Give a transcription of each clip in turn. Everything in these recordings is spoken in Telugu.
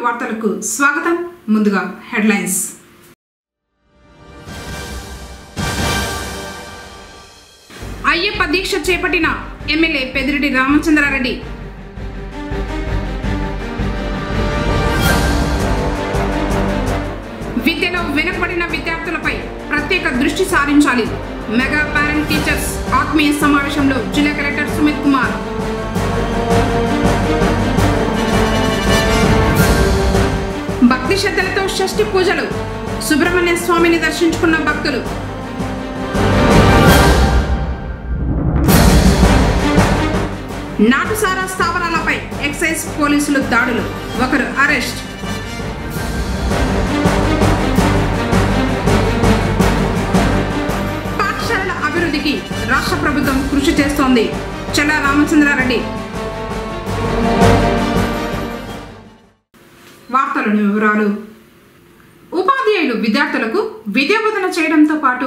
వార్తలకు స్వాగతం. ముందుగా హెడ్లైన్స్. అయ్యప్ప దీక్ష చేపట్టిన ఎమ్మెల్యే పెద్దిరెడ్డి రామచంద్రారెడ్డి. విద్యలో వెనుకబడిన విద్యార్థులపై ప్రత్యేక దృష్టి సారించాలి. మెగా పేరెంట్ టీచర్స్ ఆత్మీయ సమావేశంలో జిల్లా కలెక్టర్ సుమిత్ కుమార్. భక్తి శ్రద్ధలతో షష్ఠి పూజలు. సుబ్రహ్మణ్య స్వామిని దర్శించుకున్న భక్తులు. నాటుసారా స్థావరాలపై ఎక్సైజ్ పోలీసులు దాడులు. ఒకరు అరెస్ట్. పాఠశాలల అభివృద్ధికి రాష్ట్ర ప్రభుత్వం కృషి చేస్తోంది. చెల్లా రామచంద్రారెడ్డి. వార్తలోని వివరాలు. ఉపాధ్యాయులు విద్యార్థులకు విద్యాబోధన చేయడంతో పాటు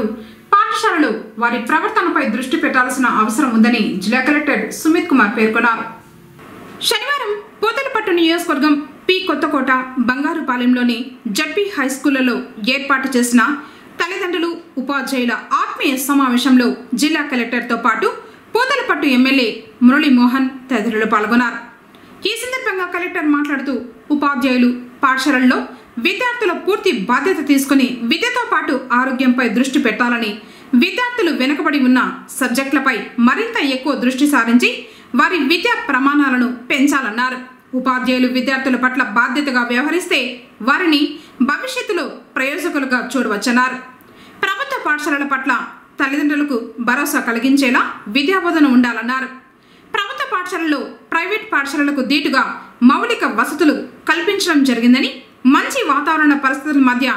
పాఠశాలలు వారి ప్రవర్తనపై దృష్టి పెట్టాల్సిన అవసరం ఉందని జిల్లా కలెక్టర్ సుమిత్ కుమార్ పేర్కొన్నారు. శనివారం పోతలపట్టు నియోజకవర్గం పి కొత్తకోట, బంగారుపాలెంలోని జడ్పీ హైస్కూళ్లలో ఏర్పాటు చేసిన తల్లిదండ్రులు ఉపాధ్యాయుల ఆత్మీయ సమావేశంలో జిల్లా కలెక్టర్తో పాటు పోతలపట్టు ఎమ్మెల్యే మురళీమోహన్ తదితరులు పాల్గొన్నారు. ఈ సందర్భంగా కలెక్టర్ మాట్లాడుతూ ఉపాధ్యాయులు పాఠశాలల్లో విద్యార్థుల పూర్తి బాధ్యత తీసుకుని విద్యతో పాటు ఆరోగ్యంపై దృష్టి పెట్టాలని, విద్యార్థులు వెనుకబడి ఉన్న సబ్జెక్టులపై మరింత ఎక్కువ దృష్టి సారించి వారి విద్యా ప్రమాణాలను పెంచాలన్నారు. ఉపాధ్యాయులు విద్యార్థుల పట్ల బాధ్యతగా వ్యవహరిస్తే వారిని భవిష్యత్తులో ప్రయోజకులుగా చూడవచ్చన్నారు. ప్రభుత్వ పాఠశాలల పట్ల తల్లిదండ్రులకు భరోసా కలిగించేలా విద్యాబోధన ఉండాలన్నారు. ప్రభుత్వ పాఠశాలల్లో ప్రైవేట్ పాఠశాలలకు దీటుగా మౌలిక వసతులు కల్పించడం జరిగిందని, మంచి వాతావరణ పరిస్థితుల మధ్య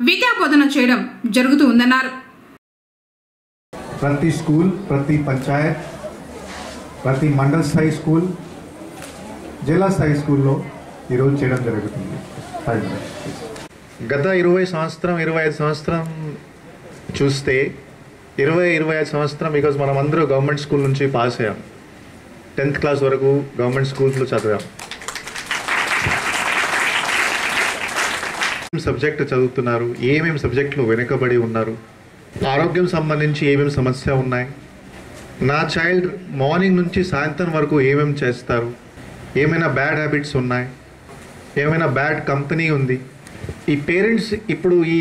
విద్యాబోధన చేయడం జరుగుతూ ఉందన్నారు. ప్రతి స్కూల్, ప్రతి పంచాయత్, ప్రతి మండల స్థాయి స్కూల్, జిల్లా స్థాయి స్కూల్లో ఈరోజు చేయడం జరుగుతుంది. గత 25 సంవత్సరం చూస్తే 25 సంవత్సరం బికాజ్ మనం అందరూ గవర్నమెంట్ స్కూల్ నుంచి పాస్ అయ్యాం. 10th క్లాస్ వరకు గవర్నమెంట్ స్కూల్స్లో చదివాం. సబ్జెక్టు చదువుతున్నారు, ఏమేమి సబ్జెక్టులు వెనుకబడి ఉన్నారు, ఆరోగ్యం సంబంధించి ఏమేమి సమస్య ఉన్నాయి, నా చైల్డ్ మార్నింగ్ నుంచి సాయంత్రం వరకు ఏమేమి చేస్తారు, ఏమైనా బ్యాడ్ హ్యాబిట్స్ ఉన్నాయి, ఏమైనా బ్యాడ్ కంపెనీ ఉంది. ఈ పేరెంట్స్ ఇప్పుడు ఈ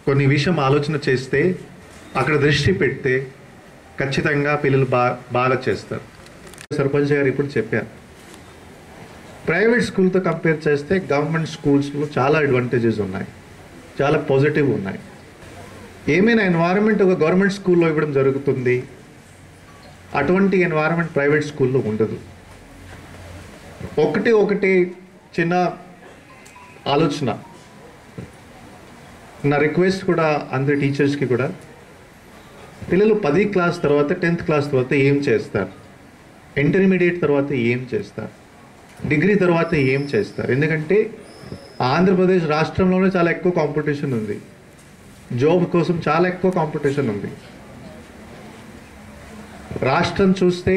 కొన్ని విషయం ఆలోచన చేస్తే, అక్కడ దృష్టి పెడితే ఖచ్చితంగా పిల్లలు బాగా చేస్తారు. సర్పంచ్ గారు ఇప్పుడు చెప్పారు, ప్రైవేట్ స్కూల్తో కంపేర్ చేస్తే గవర్నమెంట్ స్కూల్స్లో చాలా అడ్వాంటేజెస్ ఉన్నాయి, చాలా పాజిటివ్ ఉన్నాయి. ఏమైనా ఎన్వైరన్మెంట్ ఒక గవర్నమెంట్ స్కూల్లో ఇవ్వడం జరుగుతుంది, అటువంటి ఎన్వైరన్మెంట్ ప్రైవేట్ స్కూల్లో ఉండదు. ఒకటి చిన్న ఆలోచన, నా రిక్వెస్ట్ కూడా అందరి టీచర్స్కి కూడా, పిల్లలు 10th క్లాస్ తర్వాత 10th క్లాస్ తర్వాత ఏం చేస్తారు, ఇంటర్మీడియట్ తర్వాత ఏం చేస్తారు, డిగ్రీ తర్వాత ఏం చేస్తారు. ఎందుకంటే ఆంధ్రప్రదేశ్ రాష్ట్రంలోనే చాలా ఎక్కువ కాంపిటీషన్ ఉంది, జాబ్ కోసం చాలా ఎక్కువ కాంపిటీషన్ ఉంది. రాష్ట్రం చూస్తే,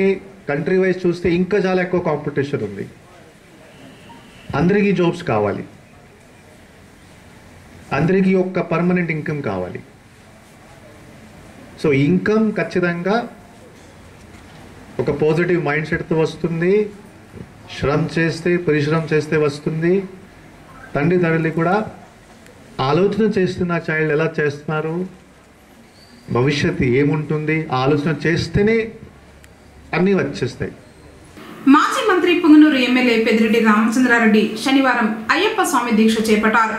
కంట్రీ వైజ్ చూస్తే ఇంకా చాలా ఎక్కువ కాంపిటీషన్ ఉంది. అందరికీ జాబ్స్ కావాలి, అందరికీ ఒక పర్మనెంట్ ఇన్కమ్ కావాలి. సో ఇన్కమ్ ఖచ్చితంగా ఒక పాజిటివ్ మైండ్ సెట్తో వస్తుంది, పరిశ్రమ చేస్తే వస్తుంది. తల్లిదండ్రులు కూడా ఆలోచన చేస్తున్న చైల్డ్ ఎలా చేస్తున్నారు, భవిష్యత్తు ఏముంటుంది, ఆలోచన చేస్తేనే అన్నీ వచ్చేస్తాయి. మాజీ మంత్రి పుంగనూరు ఎమ్మెల్యే పెద్దిరెడ్డి రామచంద్రారెడ్డి శనివారం అయ్యప్ప స్వామి దీక్ష చేపట్టారు.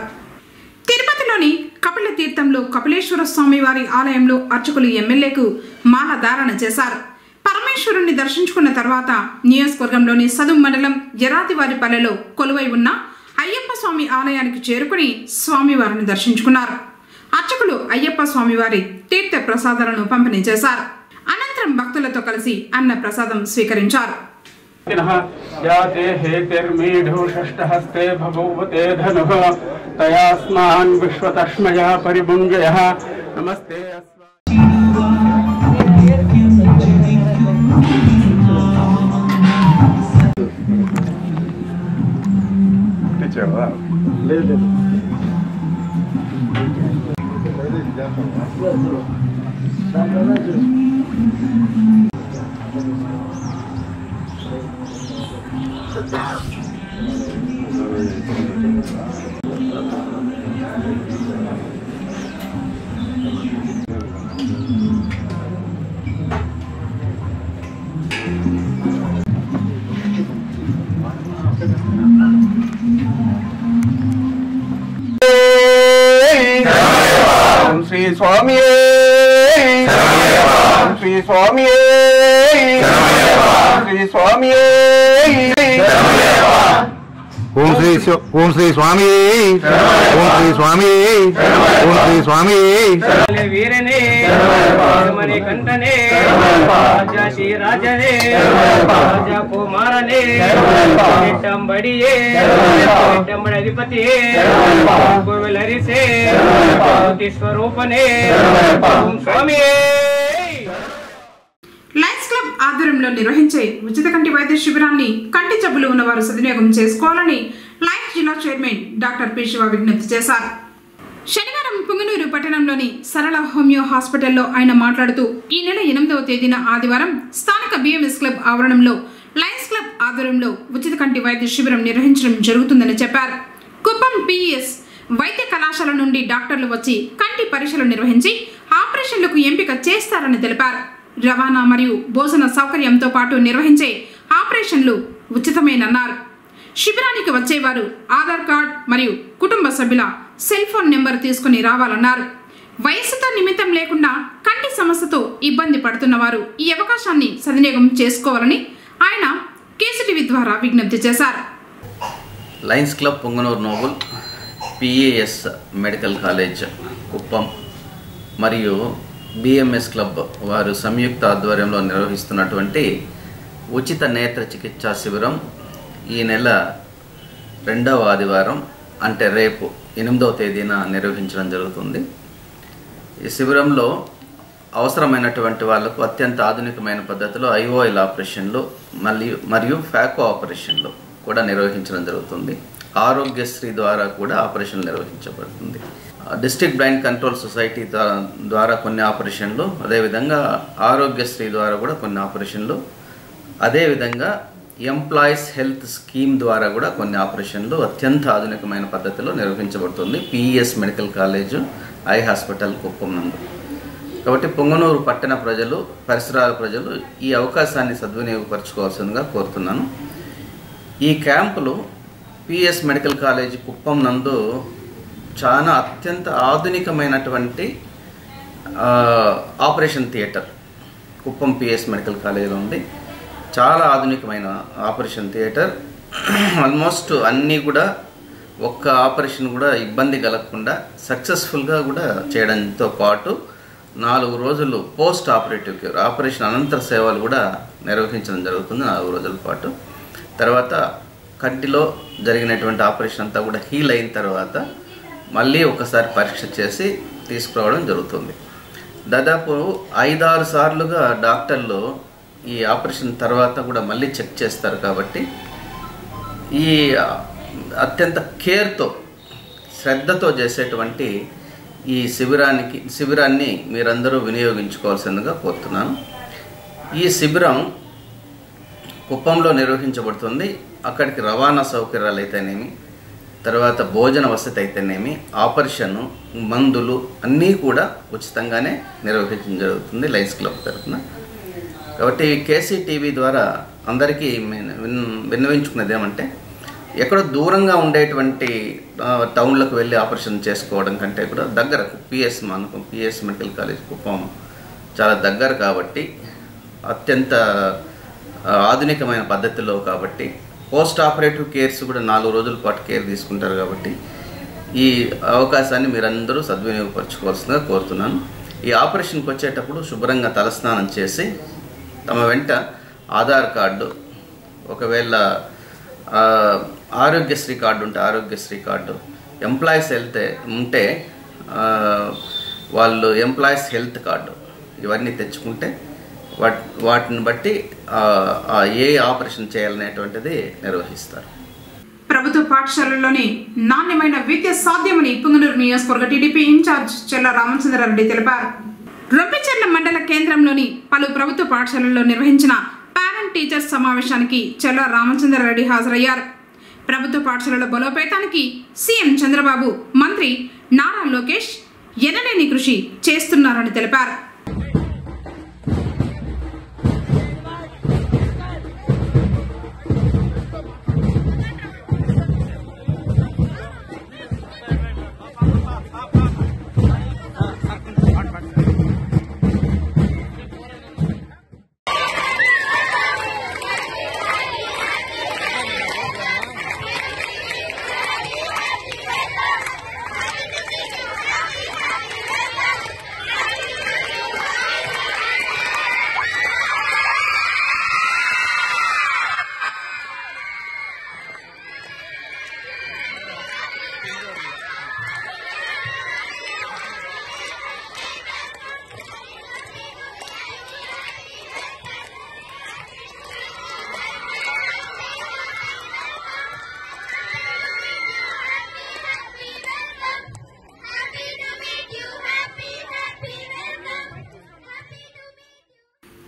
తిరుపతిలోని కపిల తీర్థంలో కపిలేశ్వర స్వామి వారి ఆలయంలో అర్చకులు ఎమ్మెల్యేకు మాల ధారణ చేశారు. పరమేశ్వరుణ్ణి దర్శించుకున్న తర్వాత నియోజకవర్గంలోని సదుం మండలం ఎరాతివారిపల్లెలో కొలువై ఉన్న అయ్యప్ప స్వామి ఆలయానికి చేరుకుని స్వామివారిని దర్శించుకున్నారు. అర్చకులు అయ్యప్ప స్వామివారి తీర్థ ప్రసాదాలను పంపిణీ చేశారు. అనంతరం భక్తులతో కలిసి అన్న ప్రసాదం స్వీకరించారు. Wow. శ్రీ స్వామి శ్రీ స్వామి శ్రీ స్వామి ఓం శ్రీ స్వామి ఓం శ్రీ స్వామి ఓం శ్రీ స్వామి వీరనే మణి కంఠనే రాజా శ్రీ రాజనే రాజా కుమారనే బడియే అధిపతియే కోవిలరిసే స్వరూపనే ఓం స్వామి. లయన్స్ క్లబ్ ఆధ్వర్యంలో నిర్వహించే ఉచిత కంటి వైద్య శిబిరాన్ని కంటి జబ్బులు ఉన్నవారు సద్వినియోగం చేసుకోవాలని లయన్స్ జిల్లా చైర్మన్ డాక్టర్ పి శివ విజ్ఞప్తి చేశారు. శనివారం పుంగనూరు పట్టణంలోని సరళ హోమియో హాస్పిటల్లో ఆయన మాట్లాడుతూ ఈ నెల 8వ తేదీన ఆదివారం స్థానిక బిఎంఎస్ క్లబ్ ఆవరణంలో లయన్స్ క్లబ్ ఆధ్వర్యంలో ఉచిత కంటి వైద్య శిబిరం నిర్వహించడం జరుగుతుందని చెప్పారు. కుప్పం పిఎస్ వైద్య కళాశాల నుండి డాక్టర్లు వచ్చి కంటి పరీక్షలు నిర్వహించి ఆపరేషన్లకు ఎంపిక చేస్తారని తెలిపారు. రవాణా మరియు భోజన సౌకర్యంతో పాటు నిర్వహించే ఆపరేషన్లు ఉచితమేనన్నారు. శిబిరానికి వచ్చేవారు ఆధార్ కార్డ్ మరియు కుటుంబ సభ్యుల సెల్ ఫోన్ నెంబర్ తీసుకుని రావాలన్నారు. వయసుతో నిమిత్తం లేకుండా కంటి సమస్యతో ఇబ్బంది పడుతున్న వారు ఈ అవకాశాన్ని సద్వినియోగం చేసుకోవాలని ఆయన కేసీటీవీ ద్వారా విజ్ఞప్తి చేశారు. Lions club Punganur noble, PAS medical college Kuppam మరియు బిఎంఎస్ క్లబ్ వారు సంయుక్త ఆధ్వర్యంలో నిర్వహిస్తున్నటువంటి ఉచిత నేత్ర చికిత్సా శిబిరం ఈ నెల 2వ ఆదివారం అంటే రేపు 8వ తేదీన నిర్వహించడం జరుగుతుంది. ఈ శిబిరంలో అవసరమైనటువంటి వాళ్లకు అత్యంత ఆధునికమైన పద్ధతిలో ఐఓఎల్ ఆపరేషన్లు మరియు ఫ్యాకో ఆపరేషన్లు కూడా నిర్వహించడం జరుగుతుంది. ఆరోగ్యశ్రీ ద్వారా కూడా ఆపరేషన్లు నిర్వహించబడుతుంది. డిస్ట్రిక్ట్ బ్లైండ్ కంట్రోల్ సొసైటీ ద్వారా కొన్ని ఆపరేషన్లు, అదేవిధంగా ఆరోగ్యశ్రీ ద్వారా కూడా కొన్ని ఆపరేషన్లు, అదేవిధంగా ఎంప్లాయీస్ హెల్త్ స్కీమ్ ద్వారా కూడా కొన్ని ఆపరేషన్లు అత్యంత ఆధునికమైన పద్ధతిలో నిర్వహించబడుతుంది PES medical college eye hospital Kuppam నందు. కాబట్టి పొంగనూరు పట్టణ ప్రజలు, పరిసరాల ప్రజలు ఈ అవకాశాన్ని సద్వినియోగపరచుకోవాల్సిందిగా కోరుతున్నాను. ఈ క్యాంపులు పిఎస్ మెడికల్ కాలేజీ కుప్పం నందు చాలా అత్యంత ఆధునికమైనటువంటి operation theatre Kuppam PS medical కాలేజీలో ఉంది. చాలా ఆధునికమైన ఆపరేషన్ థియేటర్. ఆల్మోస్ట్ అన్నీ కూడా ఒక్క ఆపరేషన్ కూడా ఇబ్బంది కలగకుండా సక్సెస్ఫుల్గా కూడా చేయడంతో పాటు 4 రోజులు పోస్ట్ ఆపరేటివ్ కేర్, ఆపరేషన్ అనంతర సేవలు కూడా నిర్వహించడం జరుగుతుంది 4 రోజుల పాటు. తర్వాత కంటిలో జరిగినటువంటి ఆపరేషన్ అంతా కూడా హీల్ అయిన తర్వాత మళ్ళీ ఒకసారి పరీక్ష చేసి తీసుకురావడం జరుగుతుంది. దాదాపు 5-6 సార్లుగా డాక్టర్లు ఈ ఆపరేషన్ తర్వాత కూడా మళ్ళీ చెక్ చేస్తారు. కాబట్టి ఈ అత్యంత కేర్తో, శ్రద్ధతో చేసేటువంటి ఈ శిబిరాన్ని మీరందరూ వినియోగించుకోవాల్సిందిగా కోరుతున్నాను. ఈ శిబిరం కుప్పంలో నిర్వహించబడుతుంది. అక్కడికి రవాణా సౌకర్యాలు అయితేనేమి, తర్వాత భోజన వసతి అయితేనేమి, ఆపరేషన్, మందులు అన్నీ కూడా ఉచితంగానే నిర్వహించడం జరుగుతుంది లయన్స్ క్లబ్ తరఫున. కాబట్టి కేసీటీవీ ద్వారా అందరికీ విన్నవించుకునేది ఏమంటే, ఎక్కడో దూరంగా ఉండేటువంటి టౌన్లకు వెళ్ళి ఆపరేషన్ చేసుకోవడం కంటే కూడా దగ్గర పిఎస్ మెడికల్ కాలేజ్ కుప్పం చాలా దగ్గర కాబట్టి, అత్యంత ఆధునికమైన పద్ధతిలో కాబట్టి, పోస్ట్ ఆపరేటివ్ కేర్స్ కూడా 4 రోజుల పాటు కేర్ తీసుకుంటారు. కాబట్టి ఈ అవకాశాన్ని మీరందరూ సద్వినియోగపరచుకోవాల్సిందిగా కోరుతున్నాను. ఈ ఆపరేషన్కి వచ్చేటప్పుడు శుభ్రంగా తలస్నానం చేసి తమ వెంట ఆధార్ కార్డు, ఒకవేళ ఆరోగ్యశ్రీ కార్డు ఉంటే ఆరోగ్యశ్రీ కార్డు, ఎంప్లాయీస్ హెల్త్ ఉంటే వాళ్ళు ఎంప్లాయీస్ హెల్త్ కార్డు, ఇవన్నీ తెచ్చుకుంటే వాటిని బట్టి ఏ ఆపరేషన్ చేయాలనేటువంటిది నిర్వహిస్తారు. ప్రభుత్వ పాఠశాలల్లోనే నాణ్యమైన విద్య సాధ్యమని పుంగనూరు నియోజకవర్గ టీడీపీ ఇన్ఛార్జ్ చెల్ల రామచంద్రారెడ్డి తెలిపారు. రొంపిచెర్ల మండల కేంద్రంలోని పలు ప్రభుత్వ పాఠశాలల్లో నిర్వహించిన పేరెంట్ టీచర్స్ సమావేశానికి చెల్ల రామచంద్రారెడ్డి హాజరయ్యారు. ప్రభుత్వ పాఠశాలల బలోపేతానికి సీఎం చంద్రబాబు, మంత్రి నారా లోకేష్ ఎనలేని కృషి చేస్తున్నారని తెలిపారు.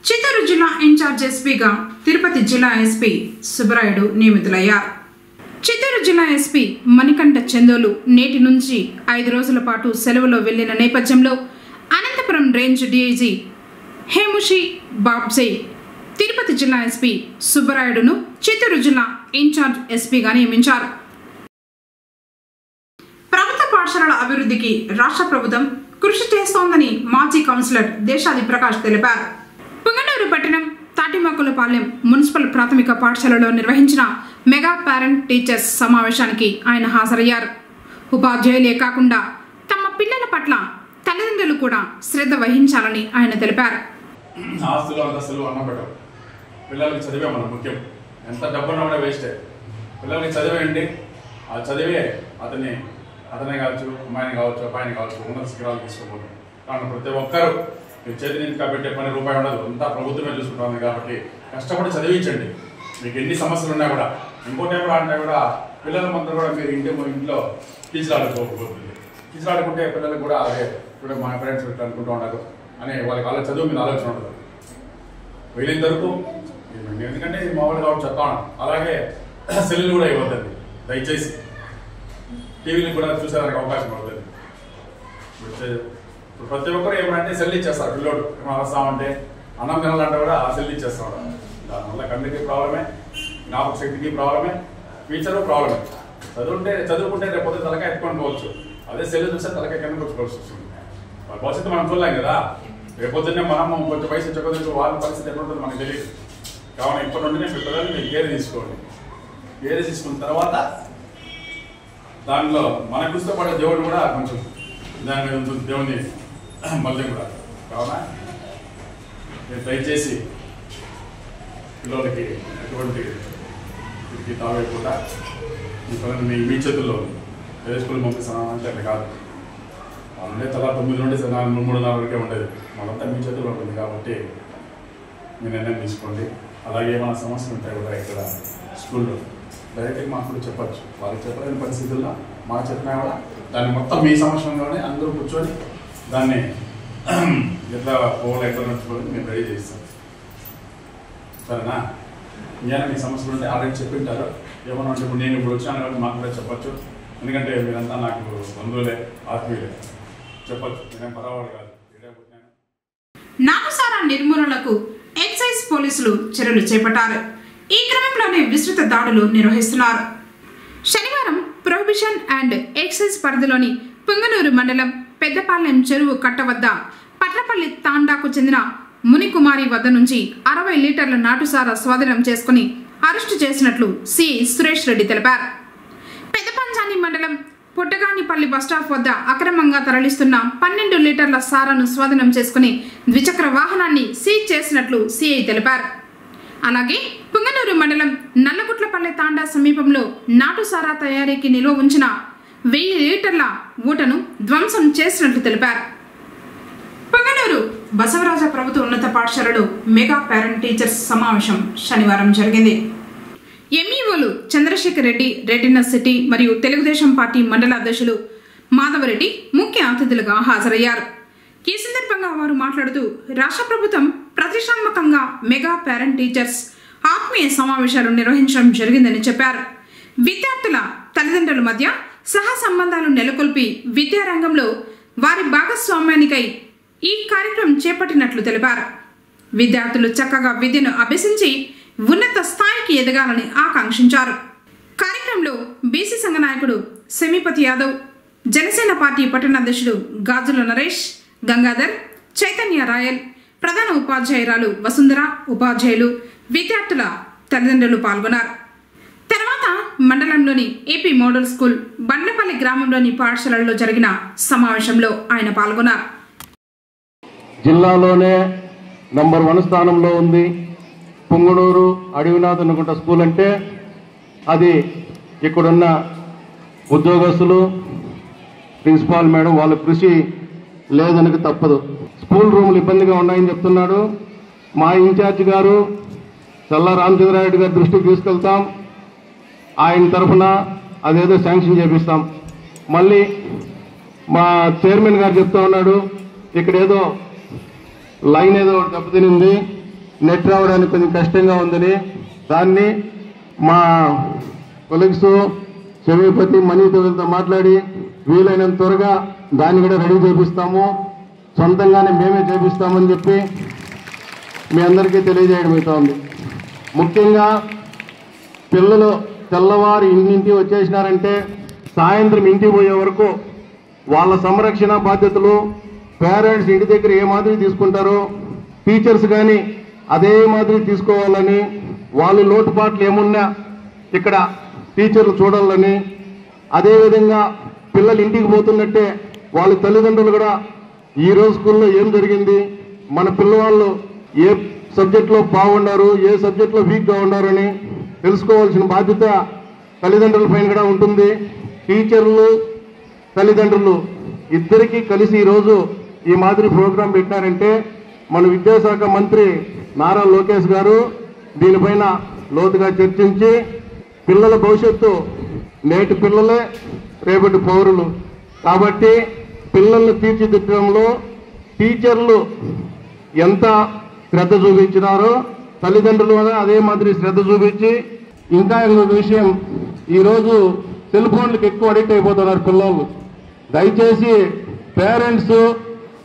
చిత్తూరు జిల్లా ఇన్ఛార్జ్ ఎస్పీగా తిరుపతి జిల్లా ఎస్పీ సుబ్బరాయుడు నియమితులయ్యారు. చిత్తూరు జిల్లా ఎస్పీ మణికంఠ చందోలు నేటి నుంచి 5 రోజుల పాటు సెలవులో వెళ్లిన నేపథ్యంలో అనంతపురం రేంజ్ డీఐజీ హేముషి బాబ్జే తిరుపతి జిల్లా ఎస్పీ సుబ్బరాయుడును చిత్తూరు జిల్లా ఇన్ఛార్జ్ ఎస్పీగా నియమించారు. ప్రభుత్వ పాఠశాలల అభివృద్ధికి రాష్ట్ర ప్రభుత్వం కృషి చేస్తోందని మాజీ కౌన్సిలర్ దేశాది ప్రకాష్ తెలిపారు. పుంగనూరు పట్టణం తాటిమాకులపాలెం మున్సిపల్ ప్రాథమిక పాఠశాలలో నిర్వహించిన మెగా పేరెంట్ టీచర్స్ సమావేశానికి ఆయన హాజరయ్యారు. ఉపాధ్యాయులే కాకుండా తమ పిల్లల పట్ల తల్లిదండ్రులు కూడా శ్రద్ధ వహించాలని ఆయన తెలిపారు. ఆస్తులు అంతస్తులు అన్నం పెట్టవు, పిల్లలకి చదివే మనం ముఖ్యం. ఎంత డబ్బున్నా కూడా వేస్టే. పిల్లలకి చదివేయండి, ఆ చదివే అతనే కావచ్చు, అమ్మాయిని కావచ్చు, అబ్బాయిని కావచ్చు ఉన్నత శిఖరాలు తీసుకోబోతుంది. కానీ ప్రతి ఒక్కరూ మీరు చేతి నిందుగా పెట్టే పని రూపాయి ఉండదు, అంతా ప్రభుత్వమే చూసుకుంటుంది. కాబట్టి కష్టపడి చదివించండి. మీకు ఎన్ని సమస్యలు ఉన్నా కూడా ఇంకోటి ఎప్పుడు అంటే కూడా పిల్లల మొత్తం కూడా మీరు ఇంట్లో కీచులాడుకోకపోతుంది. కీచులాడుకుంటే పిల్లలకు కూడా అదే ఇప్పుడు మా పేరెంట్స్ ఇట్లా అనుకుంటూ ఉన్నారు అని వాళ్ళకి చదువు మీద ఆలోచన ఉండదు. వెళ్ళిన వరకు ఎందుకంటే మామూలు కాబట్టి చెప్తాను. అలాగే సెల్లు కూడా ఇవ్వద్దండి దయచేసి. టీవీని కూడా చూసేదానికి అవకాశం అవుతుంది. ఇప్పుడు ప్రతి ఒక్కరు ఏమంటే సెల్ ఇచ్చేస్తారు. పిల్లోడు ఏమైనా వస్తామంటే అన్నం తినాలంటే కూడా ఆ సెల్ ఇచ్చేస్తాడు. దానివల్ల కంటికి ప్రాబ్లమే, జ్ఞాపక శక్తికి ప్రాబ్లమే, ఫ్యూచర్ ప్రాబ్లమే. చదువుకుంటే రేపు పొద్దున తలకాయ ఎత్తుకొని పోవచ్చు. అదే సెల్ చూస్తే తలకాయ కింద కూర్చోవలసి వస్తుంది. వాళ్ళ భవిష్యత్తు మనం చూడలేం కదా. రేపు పొద్దున్నే మనం కొంచెం వయసు వచ్చే వాళ్ళ పరిస్థితి ఎట్లా ఉంటుందో మనకు తెలియదు. కావున ఇప్పటి నుండి నేను పిల్లలని మీరు కేర్ తీసుకోండి. కేర్ తీసుకున్న తర్వాత దానిలో మనకు ఇష్టపడే దేవుడు కూడా కొంచెం దాని మీద ఉంటుంది, దేవుని మళ్ళీ కూడా. కావున నేను దయచేసి పిల్లలకి ఎటువంటి తావేయకుండా ఈ పని మీ చేతుల్లో వేరే స్కూల్ పంపిస్తున్నాను అంటే అట్లా కాదు. వాళ్ళే తలా 9 నుండి 3:30 వరకే ఉండేది. వాళ్ళంతా మీ చేతుల్లో ఉంటుంది. కాబట్టి మీ నిర్ణయం తీసుకోండి. అలాగే ఏమైనా సమస్యలు ఉంటాయి కూడా ఇక్కడ స్కూల్లో డైరెక్ట్గా మాకు కూడా చెప్పచ్చు. వాళ్ళకి చెప్పలేని పరిస్థితుల్లో మాకు చెప్పినా కూడా దాన్ని మొత్తం మీ సమస్యలోనే అందరూ కూర్చొని దాన్ని ఎట్లా పోవాలి ఎట్లా నడుచుకోవాలి మేము రెడీ చేస్తాం. సరేనా? నేను మీ సమస్యలు ఉంటే ఆల్రెడీ చెప్పింటారు. ఏమన్నా అంటే ఇప్పుడు నేను ఇప్పుడు వచ్చాను కాబట్టి మాకు కూడా చెప్పచ్చు. ఎందుకంటే మీరంతా నాకు బంధువులే, ఆత్మీయులే. చెప్పచ్చు, నేనేం పరావాడు కాదు. నాటుసారా నిర్మూలనకు ఎక్సైజ్ పోలీసులు చర్యలు చేపట్టారు. ఈ క్రమంలోనే విస్తృత దాడులు నిర్వహిస్తున్నారు. శనివారం ప్రొహిబిషన్ అండ్ ఎక్సైజ్ పరిధిలోని పుంగనూరు మండలం పెద్దపాలెం చెరువు కట్ట వద్ద పట్లపల్లి తాండాకు చెందిన మునికుమారి వద్ద నుంచి 60 లీటర్ల నాటుసారా స్వాధీనం చేసుకుని అరెస్టు చేసినట్లు సిఐ సురేష్ రెడ్డి తెలిపారు. పెద్దపంచాని మండలం పుట్టగానిపల్లి బస్టాప్ వద్ద అక్రమంగా తరలిస్తున్న 12 లీటర్ల సారాను స్వాధీనం చేసుకుని ద్విచక్ర వాహనాన్ని సీజ్ చేసినట్లు సిఐ తెలిపారు. అలాగే పుంగనూరు మండలం నల్లగుట్లపల్లె తాండా సమీపంలో నాటుసారా తయారీకి నిల్వ ఉంచిన 1000 లీటర్ల ఊటను ధ్వంసం చేసినట్లు తెలిపారు. పుంగనూరు బసవరాజ ప్రభుత్వ ఉన్నత పాఠశాలలో మెగా పేరెంట్ టీచర్స్ సమావేశం శనివారం జరిగింది. ఎంఈఓలు చంద్రశేఖర్ రెడ్డి, రెడ్డిన్న సిటీ మరియు తెలుగుదేశం పార్టీ మండల అధ్యక్షులు మాధవరెడ్డి ముఖ్య అతిథులుగా హాజరయ్యారు. ఈ సందర్భంగా వారు మాట్లాడుతూ రాష్ట్ర ప్రభుత్వం ప్రతిష్టాత్మకంగా మెగా పేరెంట్ టీచర్స్ ఆత్మీయ సమావేశాలు నిర్వహించడం జరిగిందని చెప్పారు. విద్యార్థుల తల్లిదండ్రుల మధ్య సహ సంబంధాలు నెలకొల్పి విద్యారంగంలో వారి భాగస్వామ్యానికై ఈ కార్యక్రమం చేపట్టినట్లు తెలిపారు. విద్యార్థులు చక్కగా విద్యను అభ్యసించి ఉన్నత స్థాయికి ఎదగాలని ఆకాంక్షించారు. కార్యక్రమంలో బీసీ సంఘ నాయకుడు సెమీపతి యాదవ్, జనసేన పార్టీ పట్టణ అధ్యక్షుడు గాజుల నరేష్, గంగాధర్, చైతన్య రాయల్, ప్రధాన ఉపాధ్యాయురాలు వసుంధర, ఉపాధ్యాయులు, విద్యార్థుల తల్లిదండ్రులు పాల్గొన్నారు. తర్వాత మండలంలోని ఏపీ మోడల్ స్కూల్ బండ్లపల్లి గ్రామంలోని పాఠశాలలో జరిగిన సమావేశంలో ఆయన పాల్గొన్నారు. జిల్లాలోనే నంబర్ 1 స్థానంలో ఉంది పుంగనూరు అడవినాథ్ అనుకుంటా స్కూల్ అంటే అది ఇక్కడున్న ఉద్యోగస్తులు, ప్రిన్సిపాల్ మేడం వాళ్ళ కృషి లేదనక తప్పదు. స్కూల్ రూములు ఇబ్బందిగా ఉన్నాయని చెప్తున్నాడు. మా ఇన్ఛార్జ్ గారు చల్లా రామచంద్రారెడ్డి గారి దృష్టికి తీసుకెళ్తాం. ఆయన తరఫున అదేదో శాంక్షన్ చేపిస్తాం. మళ్ళీ మా చైర్మన్ గారు చెప్తా ఉన్నాడు ఇక్కడ ఏదో లైన్ ఏదో దెబ్బతినింది, నెట్ రావడానికి కొంచెం కష్టంగా ఉందని. దాన్ని మా కొలీగ్స్ సెమీపతి మనీతో వీళ్ళతో మాట్లాడి వీలైనంత త్వరగా దాన్ని కూడా రెడీ చేపిస్తాము, సొంతంగానే మేమే చేపిస్తామని చెప్పి మీ అందరికీ తెలియజేయడం అవుతోంది. ముఖ్యంగా పిల్లలు తెల్లవారు ఇంటింటి వచ్చేసినారంటే సాయంత్రం ఇంటికి పోయే వరకు వాళ్ళ సంరక్షణ బాధ్యతలు పేరెంట్స్ ఇంటి దగ్గర ఏ మాదిరి తీసుకుంటారో టీచర్స్ కానీ అదే మాదిరి తీసుకోవాలని, వాళ్ళు లోటుపాట్లు ఏమున్నా ఇక్కడ టీచర్లు చూడాలని, అదేవిధంగా పిల్లలు ఇంటికి పోతున్నట్టే వాళ్ళ తల్లిదండ్రులు కూడా ఈరోజు స్కూల్లో ఏం జరిగింది, మన పిల్లవాళ్ళు ఏ సబ్జెక్ట్లో బాగున్నారు, ఏ సబ్జెక్ట్లో వీక్గా ఉన్నారని తెలుసుకోవాల్సిన బాధ్యత తల్లిదండ్రుల పైన కూడా ఉంటుంది. టీచర్లు తల్లిదండ్రులు ఇద్దరికీ కలిసి ఈరోజు ఈ మాదిరి ప్రోగ్రాం పెట్టారంటే మన విద్యాశాఖ మంత్రి నారా లోకేష్ గారు దీనిపైన లోతుగా చర్చించి పిల్లల భవిష్యత్తు నేటి పిల్లలే రేపటి పౌరులు కాబట్టి పిల్లల్ని తీర్చిదిద్దడంలో టీచర్లు ఎంత శ్రద్ధ చూపించినారో తల్లిదండ్రులు అదే మాదిరి శ్రద్ధ చూపించి, ఇంకా ఇంకొక విషయం, ఈరోజు సెల్ ఫోన్లకు ఎక్కువ అడిక్ట్ అయిపోతున్నారు పిల్లలు. దయచేసి పేరెంట్స్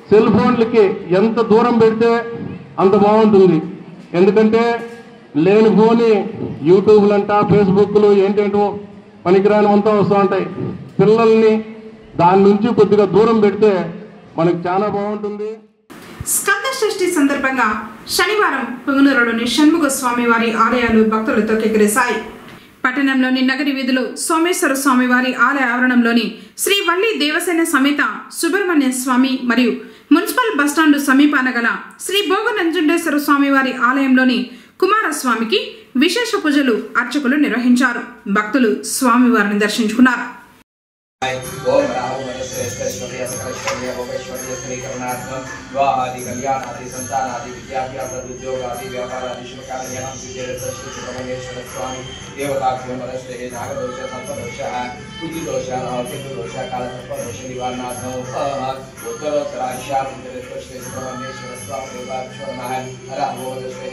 సెల్ ఫోన్లకి ఎంత దూరం పెడితే అంత బాగుంటుంది. ఎందుకంటే లేనిపోని యూట్యూబ్లంట, ఫేస్బుక్లు ఏంటేంటో పనికిరానివంతా వస్తూ ఉంటాయి. పిల్లల్ని దాని నుంచి కొద్దిగా దూరం పెడితే మనకు చాలా బాగుంటుంది. స్కంద షష్ఠి సందర్భంగా శనివారం పుంగనూరులోని షణ్ముఖ స్వామి వారి ఆలయాలు భక్తులతో కిక్కిరిశాయి. పట్టణంలోని నగరి వీధిలో సోమేశ్వర స్వామి వారి ఆలయ ఆవరణంలోని శ్రీ వల్లి దేవసేన సమేత సుబ్రహ్మణ్య స్వామి మరియు మున్సిపల్ బస్టాండు సమీపాన గల శ్రీ భోగ నంజుండేశ్వర స్వామి వారి ఆలయంలోని కుమారస్వామికి విశేష పూజలు అర్చకులు నిర్వహించారు. భక్తులు స్వామివారిని దర్శించుకున్నారు. ओम राहु मनस्तेश्वर्य सकलैश्वर्य भोगैश्वर्य स्त्रीकरणार्थम विवाहादि कल्याणादि संतानादि विद्याभ्यास उद्योगादि व्यापारादि शुभ कार्याणां सिद्ध्यर्थं श्री सुब्रह्मण्येश्वर स्वामी देवताभ्यो नमस्ते. नागदोष सर्पदोषः कुजिदोषः केतुदोषः कालसर्पदोष निवारणार्थं उत्तरोत्तराशाभितरस्य श्री सुब्रह्मण्येश्वर स्वामी देवताभ्यो नमः. हरः भोगदोषे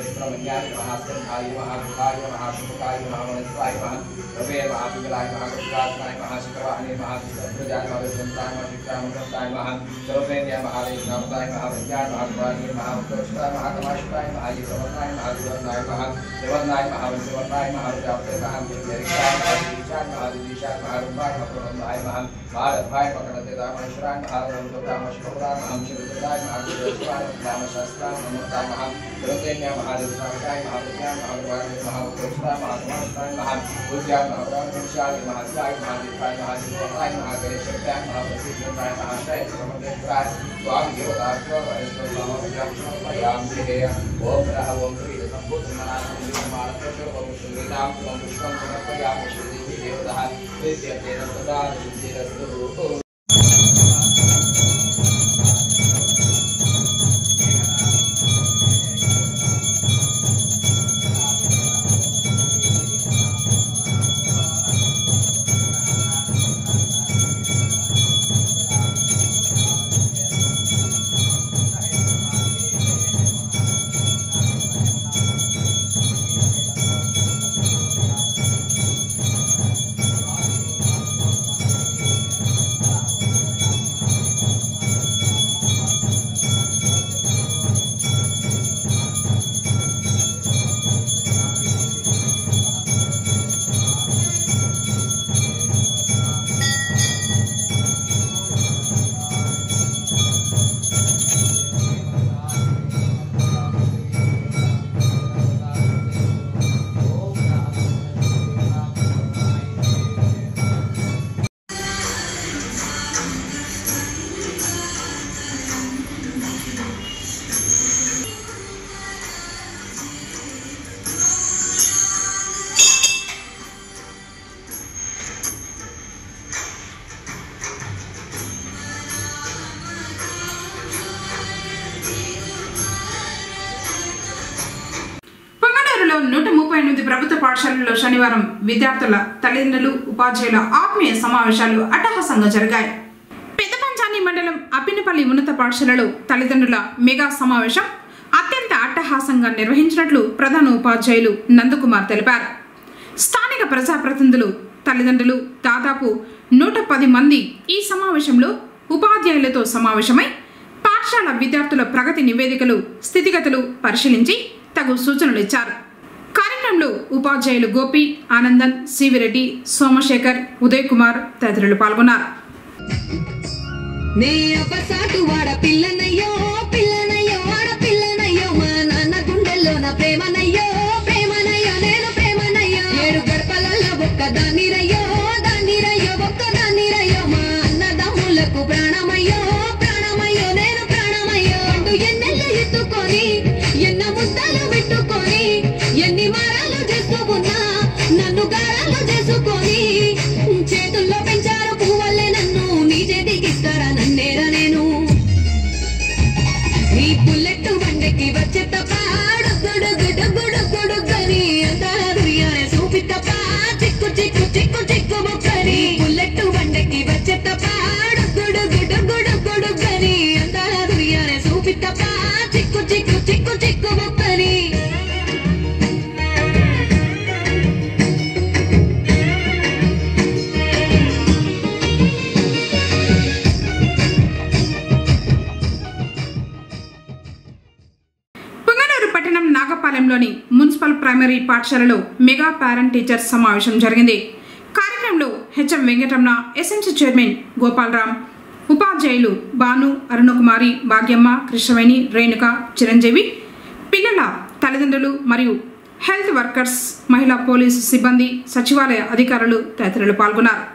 सुब्रह्मण्याय नमः, स्कन्धाय नमः, गुहाय नमः, शुभकाय नमः, मनस्वाय नमः, रवे महापिंगलाय नमः, कृष्णाय नमः, शिखवाहने महाप्रजाय महाविष्णुताय महाशिक्षामृताय महा सर्वसेन्याय महादेवताय महाविद्याय महाद्वारे महाउत्तराय महातमाशुताय महायीश्वराय महादेवनाय महादेवनाय महाविष्णुनाय महाविद्याय महाविद्याय महादिशाय महादिशाय महारूपाय महाप्रबंधाय महाभारतभाय पकड़ते रामेश्वराय महारमतोताय महाशिवराय महाशिवराय महादेवताय महाशास्त्राय महामताय महादेवसेन्याय महादेवताय महाविद्याय महाद्वारे महाउत्तराय महातमाशुताय महाविद्याय महारामशाय महाद्वाय महादेवताय महाशिवराय महागणेशाय महाप्रसिद्धाय महाशय समदेवताय स्वामी देवताभ्यो वैष्णवाभ्यां ओम रह ओम श्री संपूर्णमनामनामशो ओम श्रीनाम ओम पुष्पं समर्पयामि श्री देवताः नित्यतेन सदा सिद्धिरस्तु. 38 ప్రభుత్వ పాఠశాలల్లో శనివారం విద్యార్థుల తల్లిదండ్రులు ఉపాధ్యాయుల ఆత్మీయ సమావేశాలు అట్టహాసంగా జరిగాయి. పెద్దపంచాని మండలం అప్పినపల్లి ఉన్నత పాఠశాలలో తల్లిదండ్రుల మెగా సమావేశం అత్యంత అట్టహాసంగా నిర్వహించినట్లు ప్రధాన ఉపాధ్యాయులు నందకుమార్ తెలిపారు. స్థానిక ప్రజాప్రతినిధులు తల్లిదండ్రులు దాదాపు 110 మంది ఈ సమావేశంలో ఉపాధ్యాయులతో సమావేశమై పాఠశాల విద్యార్థుల ప్రగతి నివేదికలు స్థితిగతులు పరిశీలించి తగు సూచనలు ఇచ్చారు. కార్యక్రమంలో ఉపాధ్యాయులు గోపి, ఆనందన్, సివిరెడ్డి, సోమశేఖర్, ఉదయ్ కుమార్ తదితరులు పాల్గొన్నారు. నన్ను గారాలు చేసుకొని చేతుల్లో పెంచారు పువ్వులే నన్ను నీ చేతికిస్తారా నన్నేరా నేను నీ బుల్లెట్ బండకి వచ్చే తప్ప గుడుగుడుగుడుగుడుగని అంతాల దుర్యానే చూపి తప్ప చిక్కు చిక్కు చిక్కు చిక్కు బుక్కని బుల్లెట్ బండకి వచ్చే తప్ప గుడుగుడుగుడుగుడుగని అంతాల దుర్యానే చూపి తప్ప చిక్కు చిక్కు చిక్కు చిక్కు బుక్కని నాగపాలెంలోని మున్సిపల్ ప్రైమరీ పాఠశాలలో మెగా పేరెంట్ టీచర్స్ సమావేశం జరిగింది. కార్యక్రమంలో హెచ్ఎం వెంకటరమణ, ఎస్ఎంసీ చైర్మన్ గోపాలరామ్, ఉపాధ్యాయులు భాను, అరుణకుమారి, భాగ్యమ్మ, కృష్ణవేణి, రేణుక, చిరంజీవి, పిల్లల తల్లిదండ్రులు మరియు హెల్త్ వర్కర్స్, మహిళా పోలీసు సిబ్బంది, సచివాలయ అధికారులు తదితరులు పాల్గొన్నారు.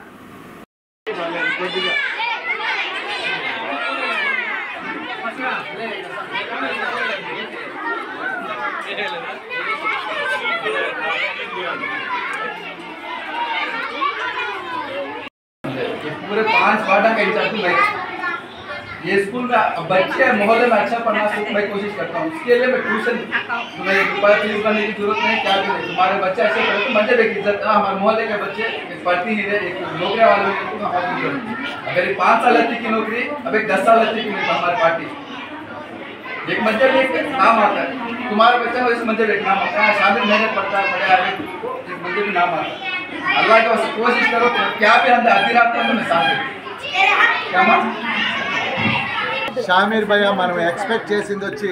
पूरे 5 वार्डा का इंचार्ज मैं ये स्कूल का बच्चे मोहल्ले में अच्छा पढ़ना मैं कोशिश करता हूँ. इसके लिए मैं ट्यूशन तुम्हें रुपये फीस भरने की जरूरत नहीं. क्या नहीं, तुम्हारे बच्चे अच्छे पढ़े तो मजे देख इज्जत. हमारे मोहल्ले के बच्चे पढ़ती ही रहे. एक नौकरी वाले अगर 5 साल अच्छी की नौकरी अब एक 10 साल अच्छी की नहीं हमारी पार्टी एक मजे देख नाम आता है. तुम्हारे बच्चे वैसे मजे देख नाम आता है. शामिल मेहनत पड़ता है पढ़े आगे एक मजे भी नाम आता है. अल्लाह के वास्ते कोशिश करो क्या भी हम आधी रात को मैं साथ షామీర్ భయ్య మనం ఎక్స్పెక్ట్ చేసింది వచ్చి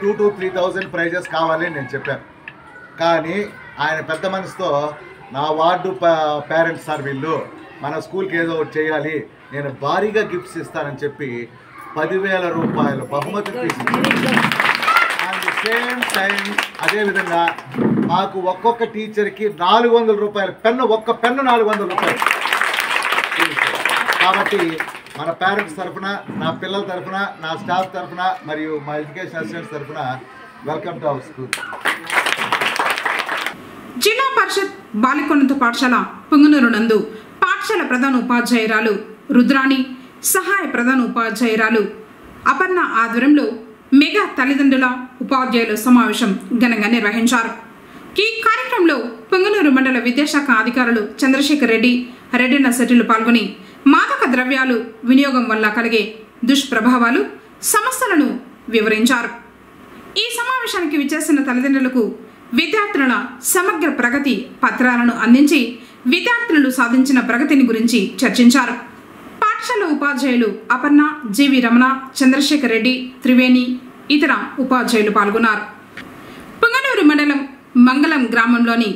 2,000 to 3,000 ప్రైజెస్ కావాలి నేను చెప్పాను. కానీ ఆయన పెద్ద మనసుతో నా వార్డు పేరెంట్స్ సార్ వీళ్ళు మన స్కూల్కి ఏదో ఒకటి చేయాలి, నేను భారీగా గిఫ్ట్స్ ఇస్తానని చెప్పి 10,000 రూపాయలు బహుమతి తీసుకుంటాను. అండ్ సేమ్ టైం అదేవిధంగా మాకు ఒక్కొక్క టీచర్కి 400 రూపాయలు పెన్ను, ఒక్క పెన్ను 400 రూపాయలు. కాబట్టి మన పేరెంట్స్ తరఫున, నా పిల్లల తరఫున, నా స్టాఫ్ తరఫున మరియు మా ఎడ్యుకేషన్ అసిస్టెంట్స్ తరఫున వెల్కమ్ టు అవర్ స్కూల్. జిల్లా పరిషత్ బాలికోన్నత పాఠశాల పుంగనూరు నందు పాఠశాల ప్రధాన ఉపాధ్యాయురాలు రుద్రాణి, సహాయ ప్రధాన ఉపాధ్యాయురాలు అపర్ణ ఆధ్వర్యంలో మెగా తల్లిదండ్రుల ఉపాధ్యాయుల సమావేశం ఘనంగా నిర్వహించారు. ఈ కార్యక్రమంలో పుంగనూరు మండల విద్యాశాఖ అధికారులు చంద్రశేఖర్ రెడ్డి, రెడ్డిన్న శెట్టిలు పాల్గొని మాదక ద్రవ్యాలు వినియోగం వల్ల కలిగే దుష్ప్రభావాలు, సమస్యలను వివరించారు. ఈ సమావేశానికి విచ్చేసిన తల్లిదండ్రులకు విద్యార్థుల సమగ్ర ప్రగతి పత్రాలను అందించి విద్యార్థులు సాధించిన ప్రగతిని గురించి చర్చించారు. పాఠశాల ఉపాధ్యాయులు అపర్ణ, జీవి రమణ, చంద్రశేఖర్ రెడ్డి, త్రివేణి, ఇతర ఉపాధ్యాయులు పాల్గొన్నారు. పుంగనూరు మండలం మంగళం గ్రామంలోని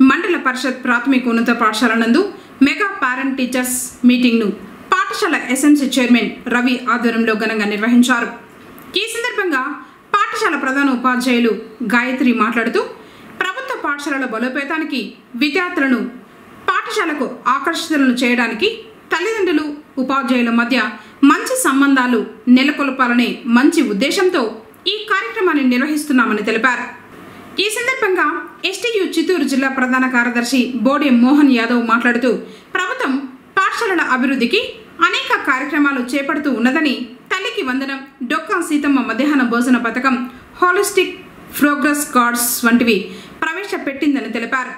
మండల పరిషత్ ప్రాథమికోన్నత పాఠశాల నందు మెగా పేరెంట్ టీచర్స్ మీటింగ్ను పాఠశాల ఎస్ఎంసీ చైర్మన్ రవి ఆధ్వర్యంలో ఘనంగా నిర్వహించారు. ఈ సందర్భంగా పాఠశాల ప్రధాన ఉపాధ్యాయులు గాయత్రి మాట్లాడుతూ ప్రభుత్వ పాఠశాలల బలోపేతానికి, విద్యార్థులను పాఠశాలకు ఆకర్షితులను చేయడానికి తల్లిదండ్రులు, ఉపాధ్యాయుల మధ్య మంచి సంబంధాలు నెలకొల్పాలనే మంచి ఉద్దేశంతో ఈ కార్యక్రమాన్ని నిర్వహిస్తున్నామని తెలిపారు. ఈ సందర్భంగా ఎస్టీయు చిత్తూరు జిల్లా ప్రధాన కార్యదర్శి బోడే మోహన్ యాదవ్ మాట్లాడుతూ ప్రభుత్వం పాఠశాలల అభివృద్ధికి అనేక కార్యక్రమాలు చేపడుతూ ఉన్నదని, తల్లికి వందనం, డొక్కా సీతమ్మ మధ్యాహ్న భోజన పథకం, హోలిస్టిక్ ప్రోగ్రెస్ కార్డ్స్ వంటివి ప్రవేశపెట్టిందని తెలిపారు.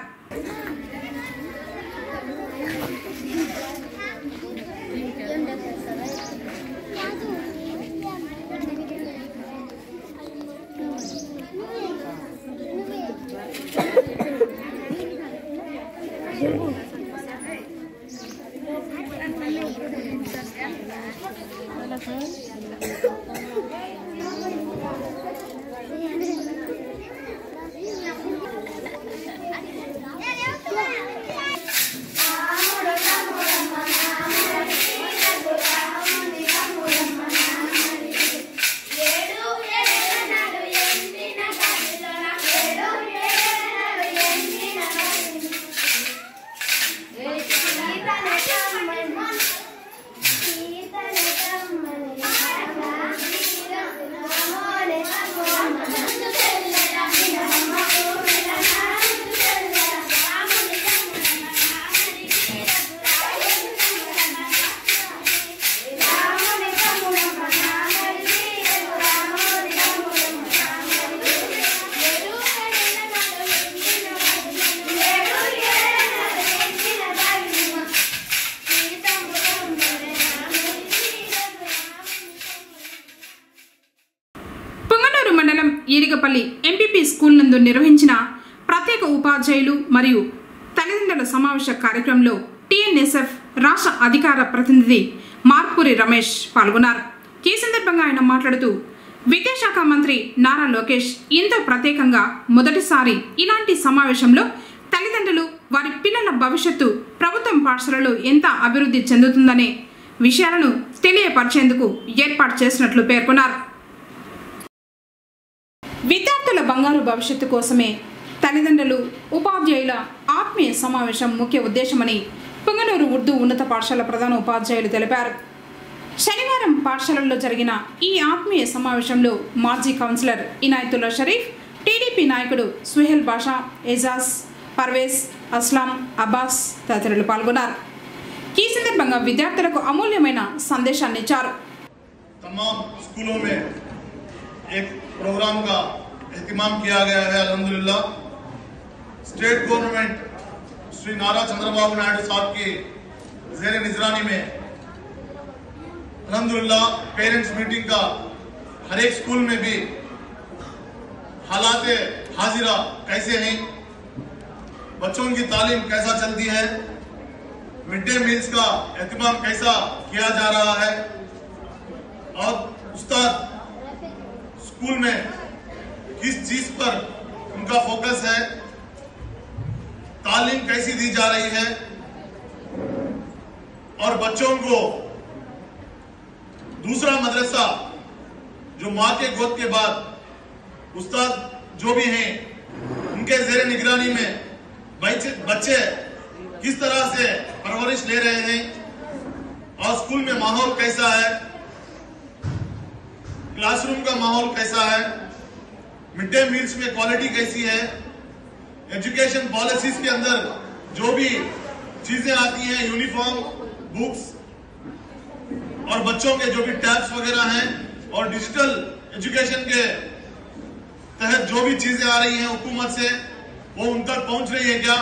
ఈడిగపల్లి ఎంపీపీ స్కూల్ నందు నిర్వహించిన ప్రత్యేక ఉపాధ్యాయులు మరియు తల్లిదండ్రుల సమావేశ కార్యక్రమంలో టీఎన్ఎస్ఎఫ్ రాష్ట్ర అధికార ప్రతినిధి మార్పూరి రమేష్ పాల్గొన్నారు. ఈ సందర్భంగా ఆయన మాట్లాడుతూ విద్యాశాఖ మంత్రి నారా లోకేష్ ఎంతో ప్రత్యేకంగా మొదటిసారి ఇలాంటి సమావేశంలో తల్లిదండ్రులు వారి పిల్లల భవిష్యత్తు ప్రభుత్వం పాఠశాలలో ఎంత అభివృద్ధి చెందుతుందనే విషయాలను తెలియపరిచేందుకు ఏర్పాటు చేసినట్లు పేర్కొన్నారు. విద్యార్థుల బంగారు భవిష్యత్తు కోసమే తల్లిదండ్రులు ఉపాధ్యాయుల ఆత్మీయ సమావేశం ముఖ్య ఉద్దేశమని పుంగనూరు ఉర్దూ ఉన్నత పాఠశాల ప్రధాన ఉపాధ్యాయులు తెలిపారు. శనివారం పాఠశాలలో జరిగిన ఈ ఆత్మీయ సమావేశంలో మాజీ కౌన్సిలర్ ఇనాయతుల్లా షరీఫ్, టీడీపీ నాయకుడు సుహేల్ బాషా, ఎజాజ్, పర్వేజ్, అస్లాం, అబ్బాస్ తదితరులు పాల్గొన్నారు. ఈ సందర్భంగా విద్యార్థులకు అమూల్యమైన సందేశాన్ని ఇచ్చారు. एक प्रोग्राम का एहतिमाम किया गया है। अल्हम्दुलिल्लाह स्टेट गवर्नमेंट श्री नारा चंद्रबाबू नायडू साहब की ज़ेर निगरानी में अल्हम्दुलिल्लाह पेरेंट्स मीटिंग का हर एक स्कूल में भी हालात हाजिरा कैसे हैं, बच्चों की तालीम कैसा चलती है, मिड डे मील्स का एहतिमाम कैसा किया जा रहा है और उस्ताद स्कूल में किस चीज पर उनका फोकस है, तालीम कैसी दी जा रही है और बच्चों को दूसरा मदरसा जो मां के गोद के बाद उस्ताद जो भी हैं उनके ज़ेरे निगरानी में बच्चे किस तरह से परवरिश ले रहे हैं और स्कूल में माहौल कैसा है, क्लासरूम का माहौल कैसा है, मिड डे मील्स में क्वालिटी कैसी है, एजुकेशन पॉलिसीज के अंदर जो भी चीजें आती हैं, यूनिफॉर्म, बुक्स और बच्चों के जो भी टैब्स वगैरह हैं और डिजिटल एजुकेशन के तहत जो भी चीजें आ रही हैं हुकूमत से वो उन तक पहुंच रही है क्या,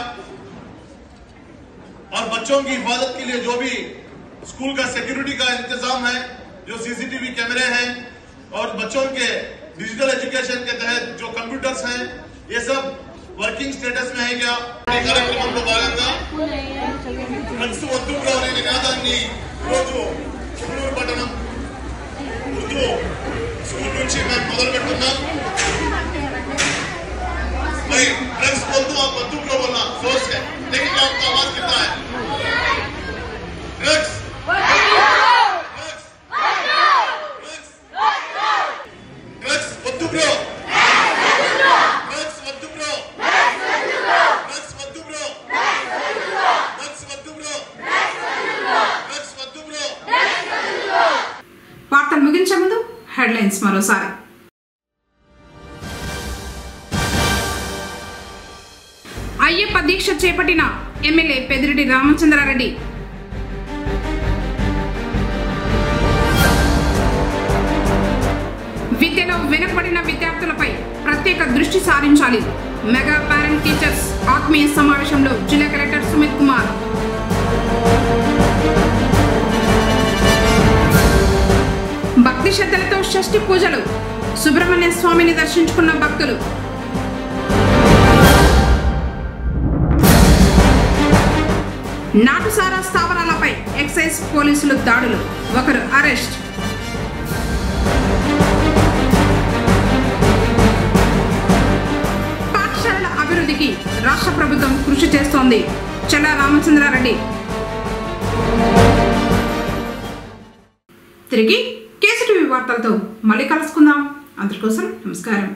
और बच्चों की हिफाजत के लिए जो भी स्कूल का सिक्योरिटी का इंतजाम है, जो सीसीटीवी कैमरे हैं और बच्चों के डिजिटल एजुकेशन के तहत जो कंप्यूटर्स हैं ये सब वर्किंग स्टेटस में है क्या. కార్యక్రమంలో భాగంగా డ్రగ్స్ వద్దుగా అనే నినాదాన్ని రోజు పుంగనూరు పట్టణం ఉర్దూ స్కూల్ నుంచి మేము మొదలు పెట్టుకున్నాం. भाई ड्रग्स वद्दू आप वद्दू को बोलना सोच है, लेकिन आपका आवाज कितना है? ड्रग्स వార్తలు ముగించే ముందు హెడ్లైన్స్ మరోసారి. అయ్యప్ప దీక్ష చేపట్టిన ఎమ్మెల్యే పెద్దిరెడ్డి రామచంద్రారెడ్డి. విద్యలో వెనుకబడిన విద్యార్థులపై ప్రత్యేక ప్రత్యేక దృష్టి సారించాలి. మెగా పేరెంట్ టీచర్స్ ఆత్మీయ సమావేశంలో జిల్లా కలెక్టర్ సుమిత్ కుమార్. భక్తి శ్రద్ధలతో షష్ఠి పూజలు. సుబ్రహ్మణ్య స్వామిని దర్శించుకున్న భక్తులు. నాటుసారా స్థావరాలపై ఎక్సైజ్ పోలీసులు దాడులు. ఒకరు అరెస్ట్. పాఠశాలల అభివృద్ధికి రాష్ట్ర ప్రభుత్వం కృషి చేస్తోంది. చల్లా రామచంద్రారెడ్డి. తిరిగి కేసీటీవీ వార్తలతో మళ్ళీ కలుసుకుందాం. అందరికోసం నమస్కారం.